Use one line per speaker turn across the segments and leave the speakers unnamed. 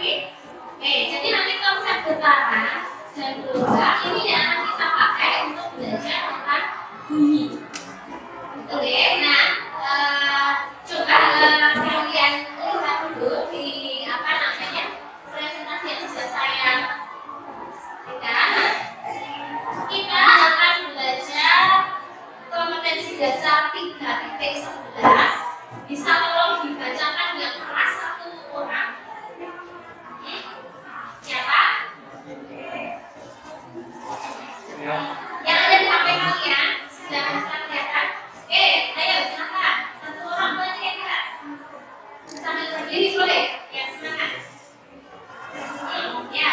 lagi? Oke, jadi nanti konsep getaran dan gelombang ini yang akan kita pakai untuk belajar tentang bunyi. Oke, nah coba kalian lihat dulu di apa namanya presentasi yang sudah saya berikan. Kita akan belajar kompetensi dasar 3.11. Bisa tolong dibacakan yang keras satu orang. Siapa? Yang ada di HP kalian sudah bisa kelihatan? Ayo silakan. Satu orang baca yang keras. Sambil berdiri boleh. Ya, silakan. Ya.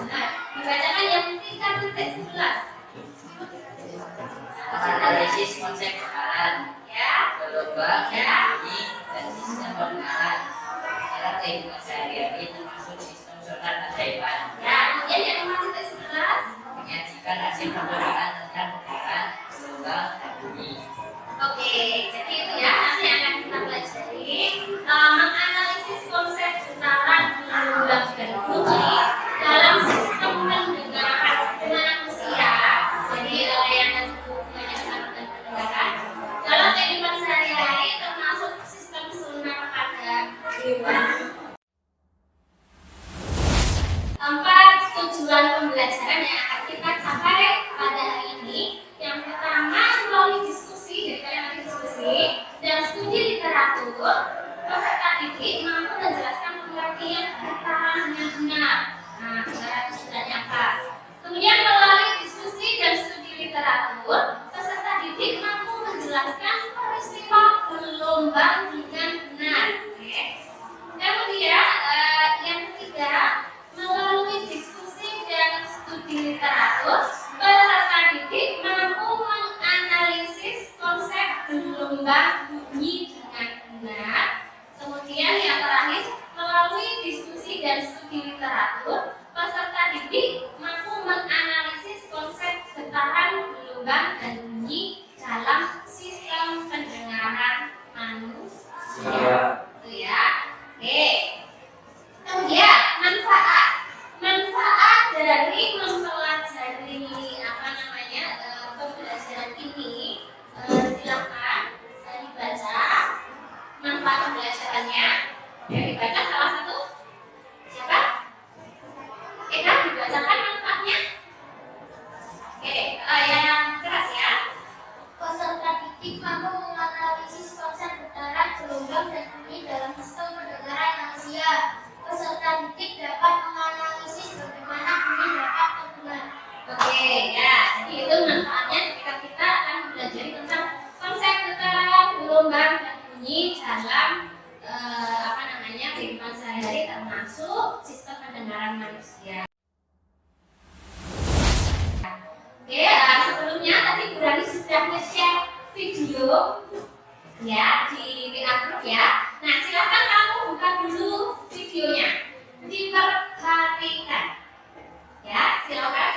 Nah, dibacakan yang 3.11.
Analisis konsep getaran,
Ya.
gelombang, bunyi, dan sistem pengenalan. Cara kehidupan sehari-hari termasuk sistem sonar keajaiban.
Ya, kemudian yang 4.11
Menyajikan hasil pemeriksaan tentang getaran, gelombang, dan bunyi.
Oke, jadi itu ya nanti akan kita pelajari menganalisis konsep getaran, gelombang, dan bunyi dalam sistem pendengaran manusia. Jadi yang hubungannya dengan pendengaran dalam kehidupan sehari-hari termasuk sistem sonar pada hewan. 4 tujuan pembelajaran yang akan kita capai pada hari ini. Yang pertama melalui diskusi, jadi kalian nanti diskusi dan studi literatur, peserta didik mampu menjelaskan pengertian getaran dengan benar. Nah, getaran itu sebenarnya apa? Kemudian melalui diskusi dan studi literatur, peserta didik mampu menjelaskan peristiwa gelombang dengan benar. Oke. Kemudian yang ketiga, melalui diskusi dan studi literatur, peserta didik mampu menganalisis konsep gelombang bunyi dengan benar. Kemudian yang terakhir, melalui diskusi dan studi literatur, peserta didik mampu menganalisis konsep getaran, gelombang, dan bunyi dalam sistem pendengaran manusia. Itu ya. Oke. Kemudian manfaat dari mempelajari pembelajaran ini, silakan dibaca manfaat pembelajarannya. Yang dibaca salah satu siapa? Kita dibacakan manfaatnya. Oke, yang keras ya.
Peserta didik mampu menganalisis konsep getaran, gelombang, dan bunyi dalam sistem pendengaran manusia. Peserta didik dapat menganalisis bagaimana bunyi dapat terdengar.
Oke, ya. Jadi itu manfaatnya ketika kita akan belajar tentang konsep getaran, gelombang, dan bunyi dalam kehidupan sehari-hari termasuk sistem pendengaran manusia. Oke, sebelumnya tadi Bu Rani sudah nge-share video ya di WA group ya. Nah, silakan kamu buka dulu videonya, diperhatikan ya, silakan.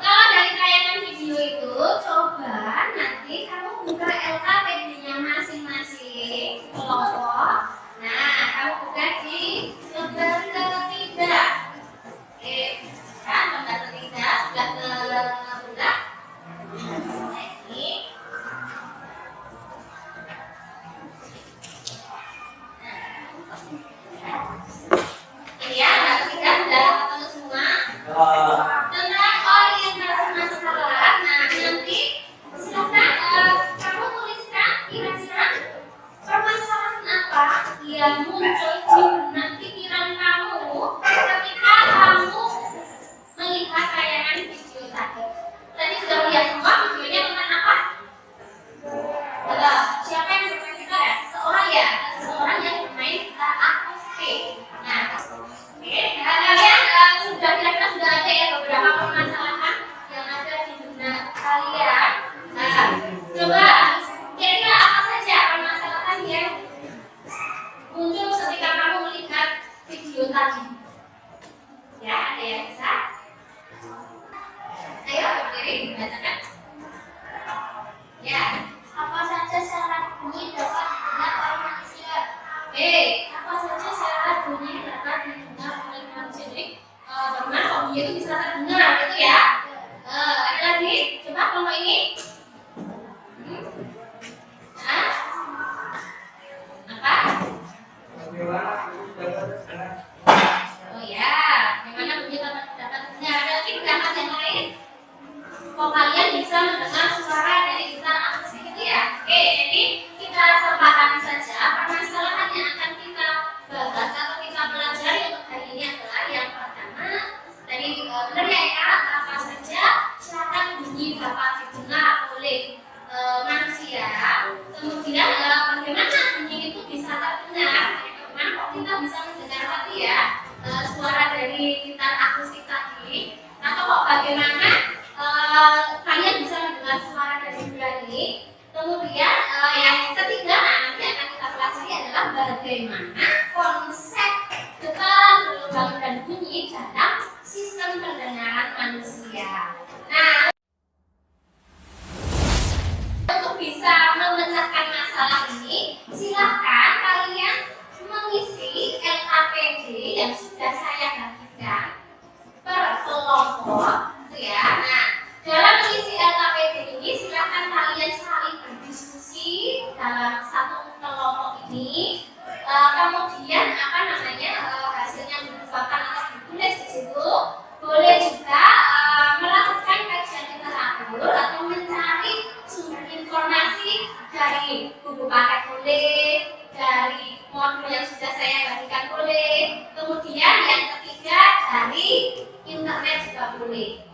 Kalau dari tayangan video itu, coba nanti kamu buka LKPD-nya masing-masing kelompok. Nah, kamu buka di lembar ketiga. Oke, kan lembar ketiga sudah kebuka. Ini. Ini ya, lembar ketiga sudah ketemu semua. Tentang orientasi masalah. Nah, nanti silakan kamu tuliskan kira-kira permasalahan apa yang muncul di benak pikiran kamu ketika kamu melihat tayangan video tadi. Tadi sudah lihat semua videonya tentang apa? Siapa yang bermain gitar ya? Seseorang ya? Seseorang yang bermain gitar akustik. Nah, oke, kalian sudah kira-kira sudah ada ya beberapa permasalahan yang ada di benak kalian. Nah, coba kira-kira apa saja permasalahan yang muncul manusia. Kemudian bagaimana bunyi itu bisa terdengar? Bagaimana kok kita bisa mendengar tadi ya suara dari gitar akustik tadi? Atau kok bagaimana kalian bisa mendengar suara dari benda ini? Kemudian yang ketiga nanti akan kita pelajari adalah bagaimana konsep getaran, gelombang dan bunyi dalam sistem pendengaran manusia. Nah, untuk bisa memecahkan masalah ini, silakan kalian mengisi LKPD yang sudah saya bagikan per kelompok, gitu ya. Nah, dalam mengisi LKPD ini, silakan kalian saling berdiskusi dalam satu kelompok ini. Kemudian hasilnya dibukukan atau ditulis di situ. Boleh juga melakukan kajian literatur atau mencari sumber informasi dari buku paket boleh, dari modul yang sudah saya bagikan boleh. Kemudian yang ketiga dari internet juga boleh.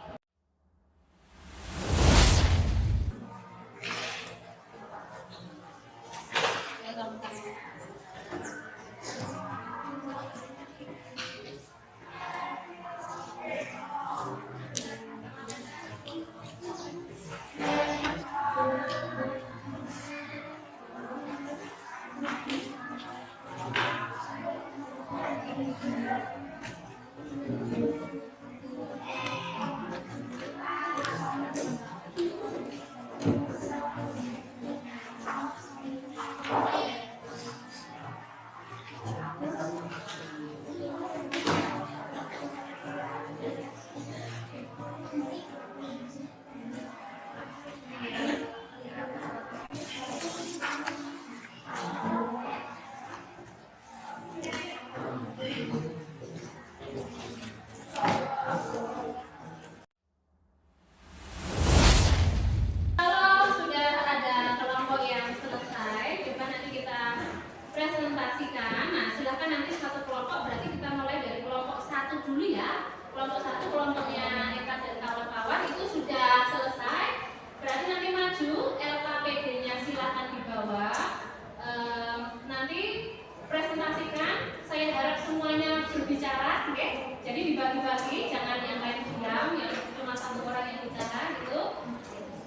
Dibagi-bagi, jangan yang lain diam, yang cuma satu orang yang bicara gitu.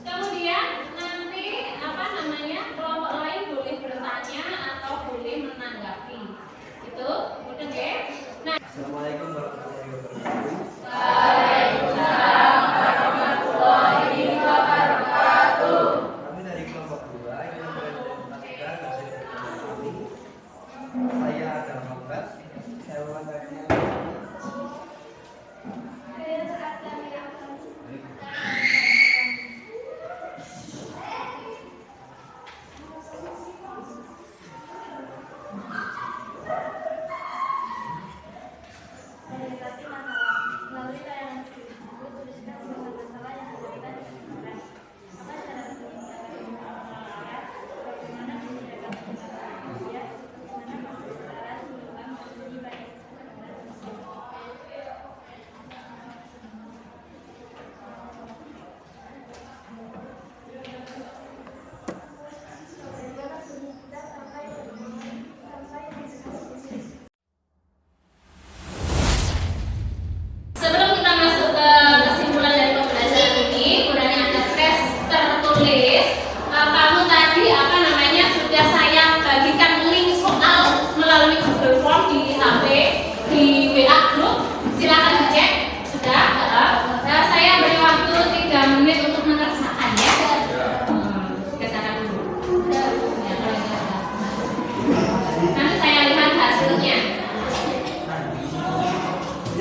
Kemudian nanti kelompok lain boleh bertanya atau boleh menanggapi. Itu mudah ya. Nah,
Assalamualaikum warahmatullahi wabarakatuh.
Waalaikumsalam warahmatullahi wabarakatuh.
Kami dari kelompok 2 yang mempresentasikan hasil dari kami. Saya akan membahas hewan tadi.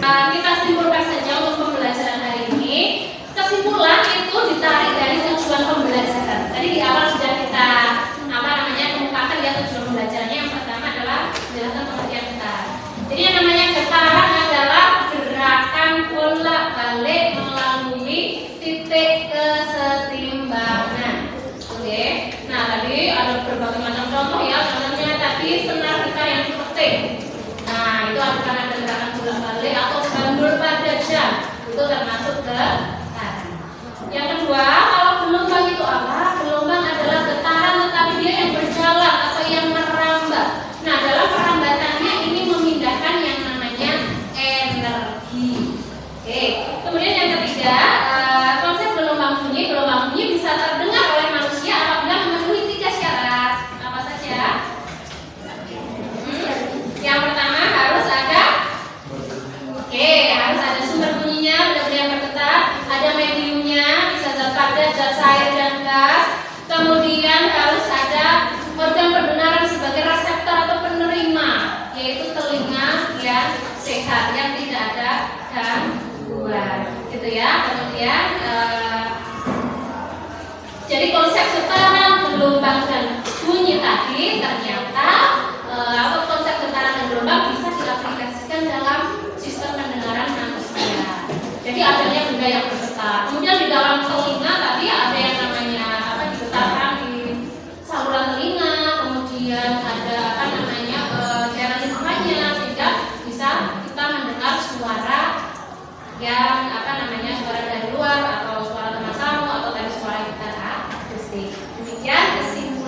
Kita simpulkan saja untuk pembelajaran hari ini. Kesimpulan itu ditarik dari tujuan pembelajaran. Tadi di awal sudah kita kemukakan ya tujuan pembelajarannya. Yang pertama adalah menjelaskan pengertian getaran. Jadi yang namanya getaran adalah gerakan bolak-balik melalui titik kesetimbangan. Oke. Nah tadi ada berbagai macam contoh ya. Contohnya tadi senar gitar yang dipetik. Nah itu akan ada gerakan bolak-balik atau bandul pada jam, itu termasuk getaran. Yang kedua, kalau gelombang itu apa? Gelombang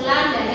kesimpulan dari